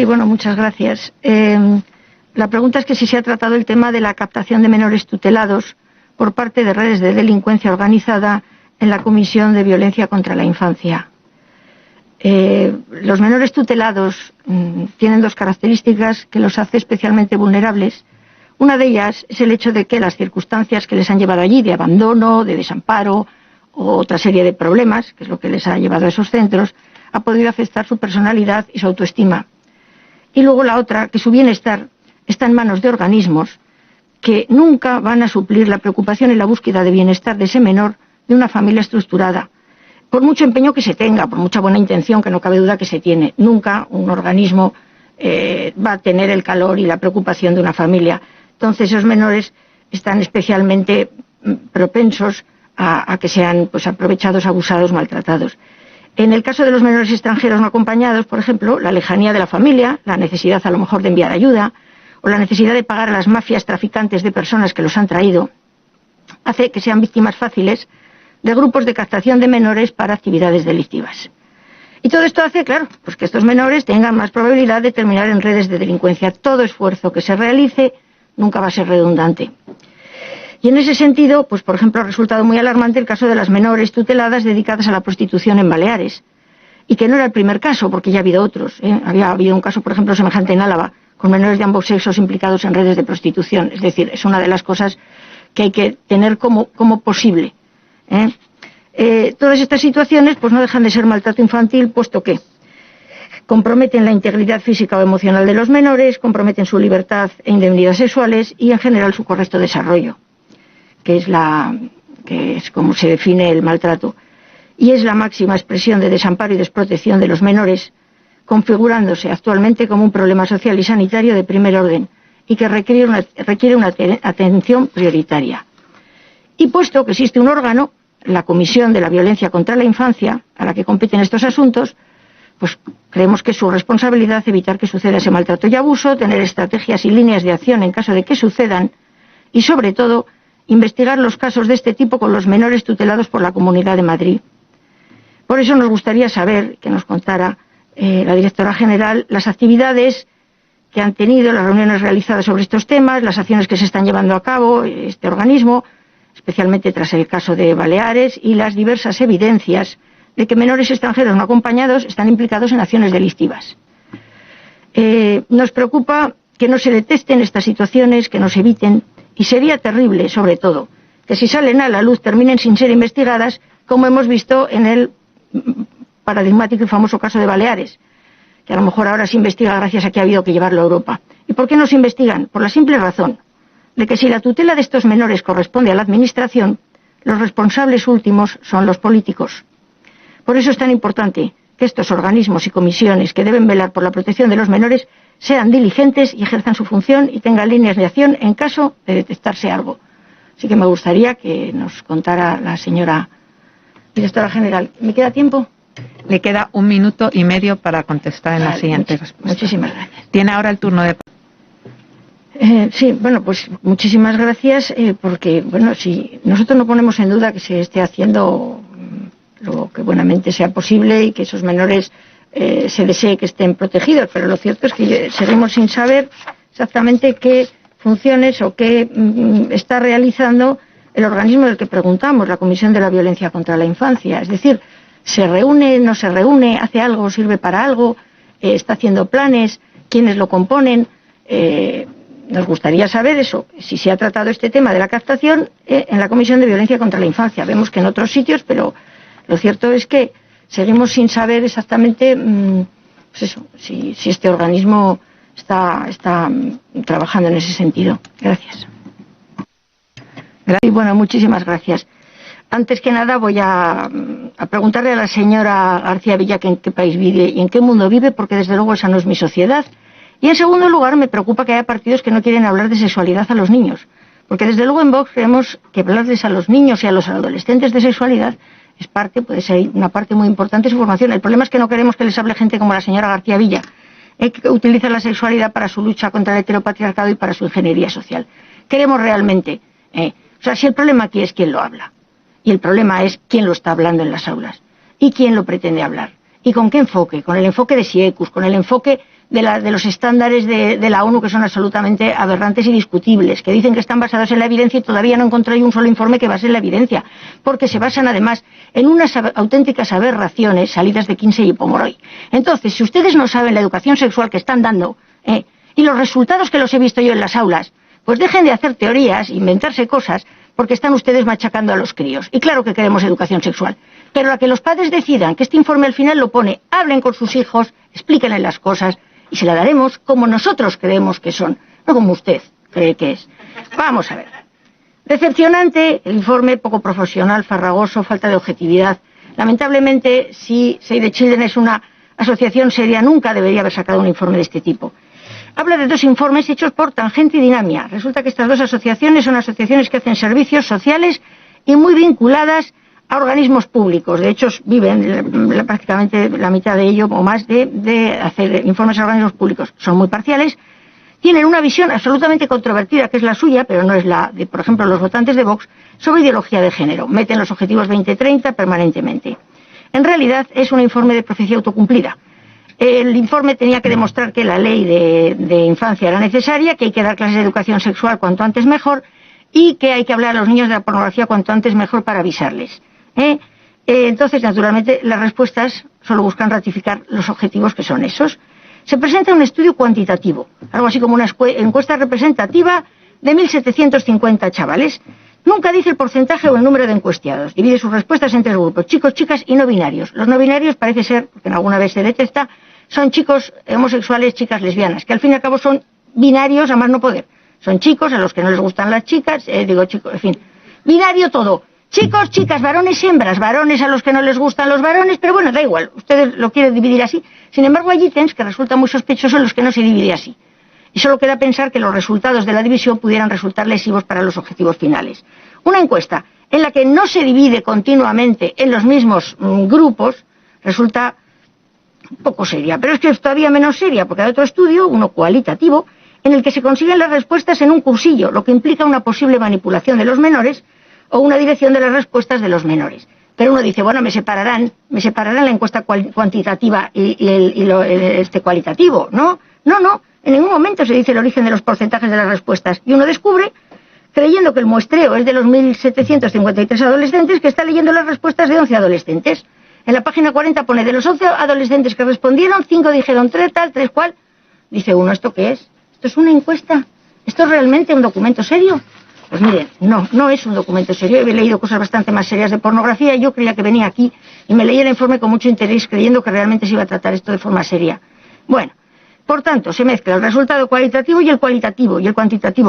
Sí, bueno, muchas gracias. La pregunta es que si se ha tratado el tema de la captación de menores tutelados por parte de redes de delincuencia organizada en la Comisión de Violencia contra la Infancia. Los menores tutelados tienen dos características que los hace especialmente vulnerables. Una de ellas es el hecho de que las circunstancias que les han llevado allí, de abandono, de desamparo o otra serie de problemas, que es lo que les ha llevado a esos centros, ha podido afectar su personalidad y su autoestima. Y luego la otra, que su bienestar está en manos de organismos que nunca van a suplir la preocupación y la búsqueda de bienestar de ese menor de una familia estructurada. Por mucho empeño que se tenga, por mucha buena intención, que no cabe duda que se tiene, nunca un organismo va a tener el calor y la preocupación de una familia. Entonces esos menores están especialmente propensos a que sean pues, aprovechados, abusados, maltratados. En el caso de los menores extranjeros no acompañados, por ejemplo, la lejanía de la familia, la necesidad a lo mejor de enviar ayuda o la necesidad de pagar a las mafias traficantes de personas que los han traído, hace que sean víctimas fáciles de grupos de captación de menores para actividades delictivas. Y todo esto hace, claro, pues que estos menores tengan más probabilidad de terminar en redes de delincuencia. Todo esfuerzo que se realice nunca va a ser redundante. Y en ese sentido, pues por ejemplo, ha resultado muy alarmante el caso de las menores tuteladas dedicadas a la prostitución en Baleares. Y que no era el primer caso, porque ya ha habido otros. Había habido un caso, por ejemplo, semejante en Álava, con menores de ambos sexos implicados en redes de prostitución. Es decir, es una de las cosas que hay que tener como posible. Todas estas situaciones pues no dejan de ser maltrato infantil, puesto que comprometen la integridad física o emocional de los menores, comprometen su libertad e indemnidades sexuales y en general su correcto desarrollo, que es como se define el maltrato, y es la máxima expresión de desamparo y desprotección de los menores, configurándose actualmente como un problema social y sanitario de primer orden y que requiere una atención prioritaria. Y puesto que existe un órgano, la Comisión de la Violencia contra la Infancia, a la que competen estos asuntos, pues creemos que es su responsabilidad evitar que suceda ese maltrato y abuso, tener estrategias y líneas de acción en caso de que sucedan y, sobre todo, investigar los casos de este tipo con los menores tutelados por la Comunidad de Madrid. Por eso nos gustaría saber, que nos contara la directora general, las actividades que han tenido, las reuniones realizadas sobre estos temas, las acciones que se están llevando a cabo este organismo, especialmente tras el caso de Baleares, y las diversas evidencias de que menores extranjeros no acompañados están implicados en acciones delictivas. Nos preocupa que no se detecten estas situaciones, que no se eviten, y sería terrible, sobre todo, que si salen a la luz terminen sin ser investigadas, como hemos visto en el paradigmático y famoso caso de Baleares, que a lo mejor ahora se investiga gracias a que ha habido que llevarlo a Europa. ¿Y por qué no se investigan? Por la simple razón de que si la tutela de estos menores corresponde a la Administración, los responsables últimos son los políticos. Por eso es tan importante que estos organismos y comisiones que deben velar por la protección de los menores sean diligentes y ejerzan su función y tengan líneas de acción en caso de detectarse algo. Así que me gustaría que nos contara la señora directora general. ¿Me queda tiempo? Le queda 1 minuto y medio para contestar en la siguiente respuesta. Muchísimas gracias. Tiene ahora el turno de... Sí, bueno, pues muchísimas gracias, porque, bueno, si nosotros no ponemos en duda que se esté haciendo lo que buenamente sea posible y que esos menores se desee que estén protegidos, pero lo cierto es que seguimos sin saber exactamente qué funciones o qué está realizando el organismo del que preguntamos, la Comisión de la Violencia contra la Infancia. Es decir, ¿se reúne, no se reúne, hace algo, sirve para algo, está haciendo planes, quiénes lo componen? Nos gustaría saber eso, si se ha tratado este tema de la captación en la Comisión de Violencia contra la Infancia. Vemos que en otros sitios, pero lo cierto es que seguimos sin saber exactamente pues eso, si este organismo está trabajando en ese sentido. Gracias. Y bueno, muchísimas gracias. Antes que nada voy a preguntarle a la señora García Villa que en qué país vive y en qué mundo vive, porque desde luego esa no es mi sociedad. Y en segundo lugar, me preocupa que haya partidos que no quieren hablar de sexualidad a los niños, porque desde luego en Vox creemos que hablarles a los niños y a los adolescentes de sexualidad puede ser una parte muy importante de su formación. El problema es que no queremos que les hable gente como la señora García Villa, que utiliza la sexualidad para su lucha contra el heteropatriarcado y para su ingeniería social. Queremos realmente, si el problema aquí es quién lo habla, y el problema es quién lo está hablando en las aulas, y quién lo pretende hablar, y con qué enfoque, con el enfoque de SIECUS, con el enfoque de los estándares de la ONU, que son absolutamente aberrantes y discutibles, que dicen que están basados en la evidencia y todavía no encontré un solo informe que base en la evidencia, porque se basan además en unas auténticas aberraciones salidas de Kinsey y Pomeroy. Entonces, si ustedes no saben la educación sexual que están dando, y los resultados que los he visto yo en las aulas, pues dejen de hacer teorías, inventarse cosas, porque están ustedes machacando a los críos. Y claro que queremos educación sexual, pero a que los padres decidan que este informe al final lo pone, hablen con sus hijos, explíquenles las cosas, y se la daremos como nosotros creemos que son, no como usted cree que es. Vamos a ver. Decepcionante el informe, poco profesional, farragoso, falta de objetividad. Lamentablemente, si Save the Children es una asociación seria, nunca debería haber sacado un informe de este tipo. Habla de 2 informes hechos por Tangente y Dinamia. Resulta que estas 2 asociaciones son asociaciones que hacen servicios sociales y muy vinculadas a organismos públicos. De hecho, viven prácticamente la mitad de ello o más de hacer informes a organismos públicos. Son muy parciales. Tienen una visión absolutamente controvertida, que es la suya, pero no es la de, por ejemplo, los votantes de Vox, sobre ideología de género. Meten los objetivos 2030 permanentemente. En realidad, es un informe de profecía autocumplida. El informe tenía que demostrar que la ley de infancia era necesaria, que hay que dar clases de educación sexual cuanto antes mejor y que hay que hablar a los niños de la pornografía cuanto antes mejor para avisarles. Entonces, naturalmente, las respuestas solo buscan ratificar los objetivos, que son esos. Se presenta un estudio cuantitativo, algo así como una encuesta representativa de 1.750 chavales. Nunca dice el porcentaje o el número de encuestados. Divide sus respuestas en 3 grupos, chicos, chicas y no binarios. Los no binarios parece ser, porque en alguna vez se detecta, son chicos homosexuales, chicas lesbianas, que al fin y al cabo son binarios a más no poder. Son chicos a los que no les gustan las chicas, chicos, en fin. Binario todo. Chicos, chicas, varones, hembras, varones a los que no les gustan los varones, pero bueno, da igual, ustedes lo quieren dividir así. Sin embargo, hay ítems que resultan muy sospechosos en los que no se divide así. Y solo queda pensar que los resultados de la división pudieran resultar lesivos para los objetivos finales. Una encuesta en la que no se divide continuamente en los mismos grupos resulta poco seria, pero es que es todavía menos seria, porque hay otro estudio, uno cualitativo, en el que se consiguen las respuestas en un cursillo, lo que implica una posible manipulación de los menores o una dirección de las respuestas de los menores. Pero uno dice, bueno, me separarán la encuesta cuantitativa y este cualitativo. No, en ningún momento se dice el origen de los porcentajes de las respuestas. Y uno descubre, creyendo que el muestreo es de los 1.753 adolescentes, que está leyendo las respuestas de 11 adolescentes. En la página 40 pone, de los 11 adolescentes que respondieron, 5 dijeron 3 tal, 3 cual. Dice uno, ¿esto qué es? ¿Esto es una encuesta? ¿Esto es realmente un documento serio? Pues miren, no es un documento serio. He leído cosas bastante más serias de pornografía y yo creía que venía aquí y me leí el informe con mucho interés creyendo que realmente se iba a tratar esto de forma seria. Bueno, por tanto, se mezcla el resultado cualitativo y el cuantitativo,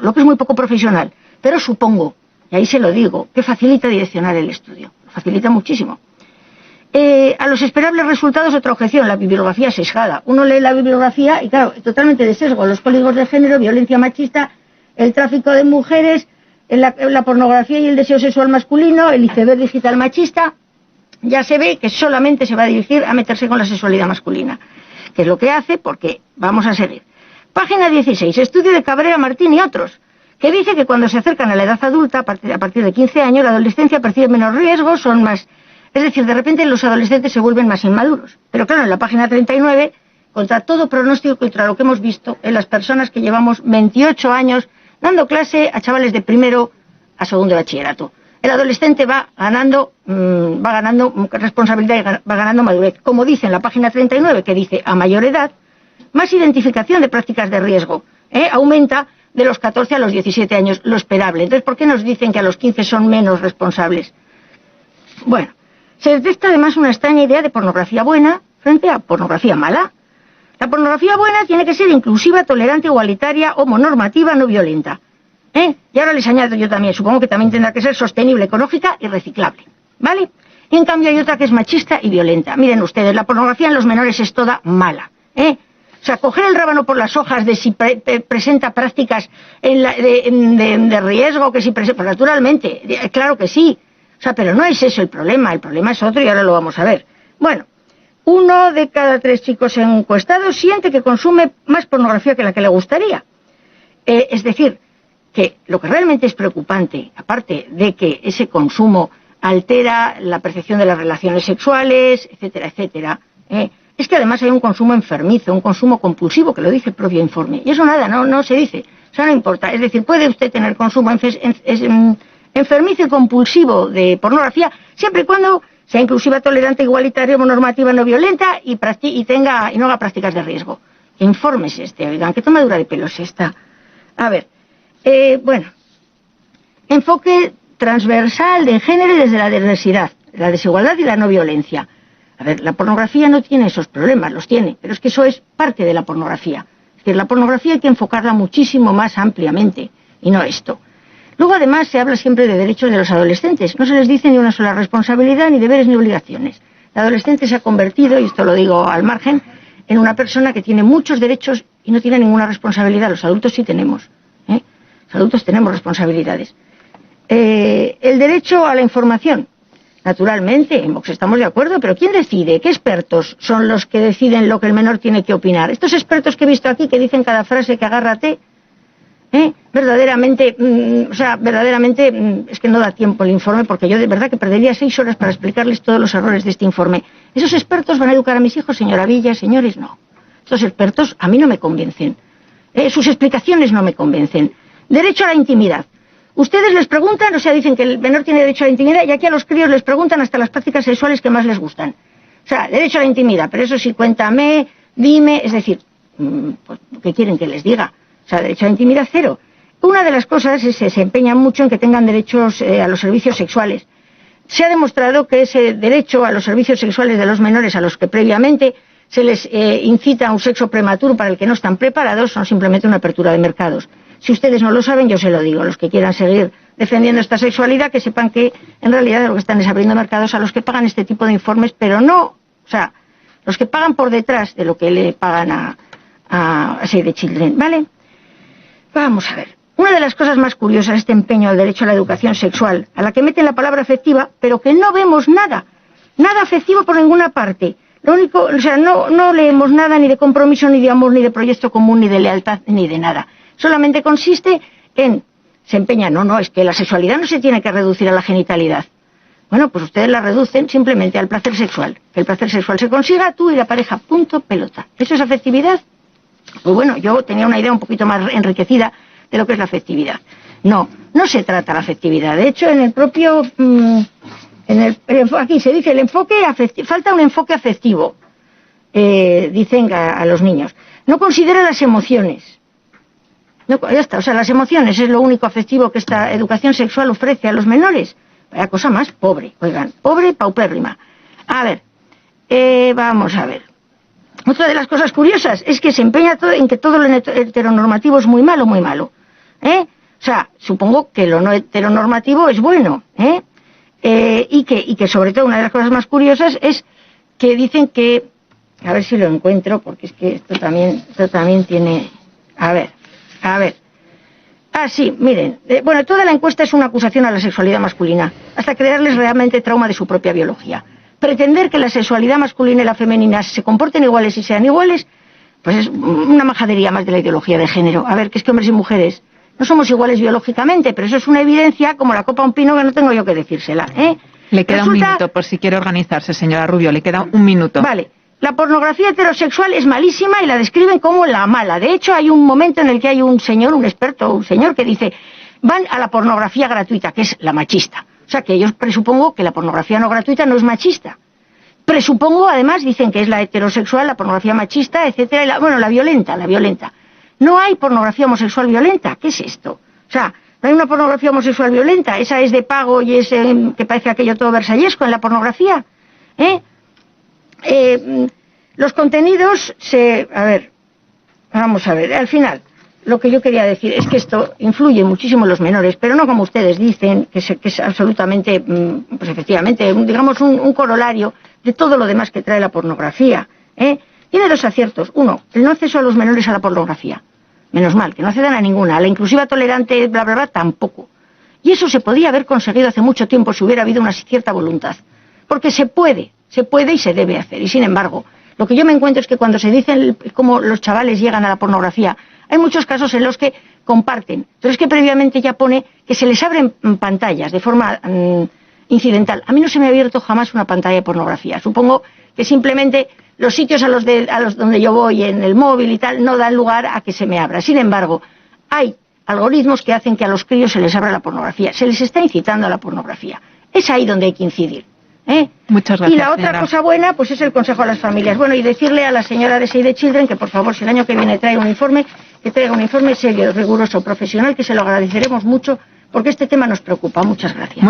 lo que es muy poco profesional. Pero supongo, y ahí se lo digo, que facilita direccionar el estudio. Lo facilita muchísimo. A los esperables resultados, otra objeción, la bibliografía sesgada. Uno lee la bibliografía y, claro, totalmente de sesgo. Los códigos de género, violencia machista, el tráfico de mujeres, la pornografía y el deseo sexual masculino, el iceberg digital machista. Ya se ve que solamente se va a dirigir a meterse con la sexualidad masculina, que es lo que hace, porque vamos a seguir. Página 16, estudio de Cabrera, Martín y otros, que dice que cuando se acercan a la edad adulta, a partir de 15 años, la adolescencia percibe menos riesgos, son más... Es decir, de repente los adolescentes se vuelven más inmaduros. Pero claro, en la página 39, contra todo pronóstico, contra lo que hemos visto en las personas que llevamos 28 años dando clase a chavales de primero a segundo de bachillerato. El adolescente va ganando responsabilidad y va ganando madurez. Como dice en la página 39, que dice, a mayor edad, más identificación de prácticas de riesgo. Aumenta de los 14 a los 17 años, lo esperable. Entonces, ¿por qué nos dicen que a los 15 son menos responsables? Bueno, se detecta además una extraña idea de pornografía buena frente a pornografía mala. La pornografía buena tiene que ser inclusiva, tolerante, igualitaria, homonormativa, no violenta. Y ahora les añado yo también, supongo que también tendrá que ser sostenible, ecológica y reciclable. ¿Vale? Y en cambio hay otra que es machista y violenta. Miren ustedes, la pornografía en los menores es toda mala. O sea, coger el rábano por las hojas de si presenta prácticas de riesgo, que si presenta... Pues naturalmente, claro que sí. O sea, pero no es eso el problema es otro y ahora lo vamos a ver. Bueno, 1 de cada 3 chicos encuestados siente que consume más pornografía que la que le gustaría. Es decir, que lo que realmente es preocupante, aparte de que ese consumo altera la percepción de las relaciones sexuales, etcétera, etcétera, es que además hay un consumo enfermizo, un consumo compulsivo, que lo dice el propio informe. Y eso nada, no se dice, eso no importa. Es decir, puede usted tener consumo enfermizo y compulsivo de pornografía, siempre y cuando sea inclusiva, tolerante, igualitaria, normativa, no violenta y no haga prácticas de riesgo. ¿Qué informe es este? Oigan, ¿qué tomadura de pelo es esta? A ver, bueno, enfoque transversal de género y desde la diversidad, la desigualdad y la no violencia. A ver, la pornografía no tiene esos problemas, los tiene, pero es que eso es parte de la pornografía. Es decir, la pornografía hay que enfocarla muchísimo más ampliamente, y no esto. Luego, además, se habla siempre de derechos de los adolescentes. No se les dice ni una sola responsabilidad, ni deberes, ni obligaciones. El adolescente se ha convertido, y esto lo digo al margen, en una persona que tiene muchos derechos y no tiene ninguna responsabilidad. Los adultos sí tenemos. Los adultos tenemos responsabilidades. El derecho a la información. Naturalmente, en Vox estamos de acuerdo, pero ¿quién decide? ¿Qué expertos son los que deciden lo que el menor tiene que opinar? Estos expertos que he visto aquí que dicen cada frase que agárrate, verdaderamente, es que no da tiempo el informe, porque yo de verdad que perdería 6 horas para explicarles todos los errores de este informe. ¿Esos expertos van a educar a mis hijos, señora Villa, señores? No. Estos expertos a mí no me convencen. Sus explicaciones no me convencen. Derecho a la intimidad. Ustedes les preguntan, o sea, dicen que el menor tiene derecho a la intimidad, y aquí a los críos les preguntan hasta las prácticas sexuales que más les gustan. O sea, derecho a la intimidad, pero eso sí, cuéntame, dime, es decir, pues, ¿qué quieren que les diga? O sea, derecho a la intimidad cero. Una de las cosas es que se empeñan mucho en que tengan derechos a los servicios sexuales. Se ha demostrado que ese derecho a los servicios sexuales de los menores a los que previamente se les incita a un sexo prematuro para el que no están preparados son simplemente una apertura de mercados. Si ustedes no lo saben, yo se lo digo. Los que quieran seguir defendiendo esta sexualidad, que sepan que en realidad lo que están es abriendo mercados a los que pagan este tipo de informes, pero no, o sea, los que pagan por detrás de lo que le pagan a Save the Children, ¿vale? Vamos a ver. Una de las cosas más curiosas es este empeño al derecho a la educación sexual, a la que meten la palabra afectiva, pero que no vemos nada afectivo por ninguna parte. Lo único, o sea, no leemos nada ni de compromiso, ni de amor, ni de proyecto común, ni de lealtad, ni de nada. Solamente consiste en, se empeña, es que la sexualidad no se tiene que reducir a la genitalidad. Bueno, pues ustedes la reducen simplemente al placer sexual. Que el placer sexual se consiga tú y la pareja, punto, pelota. ¿Eso es afectividad? Pues bueno, yo tenía una idea un poquito más enriquecida de lo que es la afectividad. No se trata la afectividad. De hecho, en el propio, aquí se dice el enfoque afectivo, falta un enfoque afectivo, dicen a los niños. No considera las emociones. No, ya está, o sea, las emociones es lo único afectivo que esta educación sexual ofrece a los menores. Vaya cosa más pobre, oigan, pobre, paupérrima. A ver, vamos a ver. Otra de las cosas curiosas es que se empeña en que todo lo heteronormativo es muy malo, muy malo. O sea, supongo que lo no heteronormativo es bueno, y que sobre todo una de las cosas más curiosas es que dicen que, a ver si lo encuentro, porque es que esto también tiene, a ver. Sí, miren, bueno, toda la encuesta es una acusación a la sexualidad masculina, hasta crearles realmente trauma de su propia biología. Pretender que la sexualidad masculina y la femenina se comporten iguales y sean iguales, pues es una majadería más de la ideología de género. A ver, que es que hombres y mujeres no somos iguales biológicamente, pero eso es una evidencia como la copa a un pino que no tengo yo que decírsela, Le queda un minuto, por si quiere organizarse, señora Rubio, le queda un minuto. Vale. La pornografía heterosexual es malísima y la describen como la mala. De hecho, hay un momento en el que hay un experto, que dice, van a la pornografía gratuita, que es la machista. O sea, que yo presupongo que la pornografía no gratuita no es machista. Presupongo, además, dicen que es la heterosexual, la pornografía machista, etcétera, y la violenta. No hay pornografía homosexual violenta. ¿Qué es esto? O sea, no hay una pornografía homosexual violenta. Esa es de pago y es que parece aquello todo versallesco en la pornografía. Los contenidos vamos a ver, al final, lo que yo quería decir es que esto influye muchísimo en los menores, pero no como ustedes dicen, que es absolutamente, pues efectivamente, digamos un corolario de todo lo demás que trae la pornografía. Tiene 2 aciertos. Uno, el no acceso a los menores a la pornografía. Menos mal, que no accedan a ninguna. A la inclusiva tolerante, bla, bla, bla, tampoco. Y eso se podía haber conseguido hace mucho tiempo si hubiera habido una cierta voluntad. Porque se puede y se debe hacer. Y sin embargo, lo que yo me encuentro es que cuando se dicen cómo los chavales llegan a la pornografía, hay muchos casos en los que comparten. Pero es que previamente ya pone que se les abren pantallas de forma incidental. A mí no se me ha abierto jamás una pantalla de pornografía. Supongo que simplemente los sitios a los donde yo voy en el móvil y tal no dan lugar a que se me abra. Sin embargo, hay algoritmos que hacen que a los críos se les abra la pornografía. Se les está incitando a la pornografía. Es ahí donde hay que incidir. Muchas gracias, y la otra cosa buena, pues es el consejo a las familias. Bueno, y decirle a la señora de Save the Children que por favor, si el año que viene trae un informe, que traiga un informe serio, riguroso, profesional, que se lo agradeceremos mucho, porque este tema nos preocupa. Muchas gracias.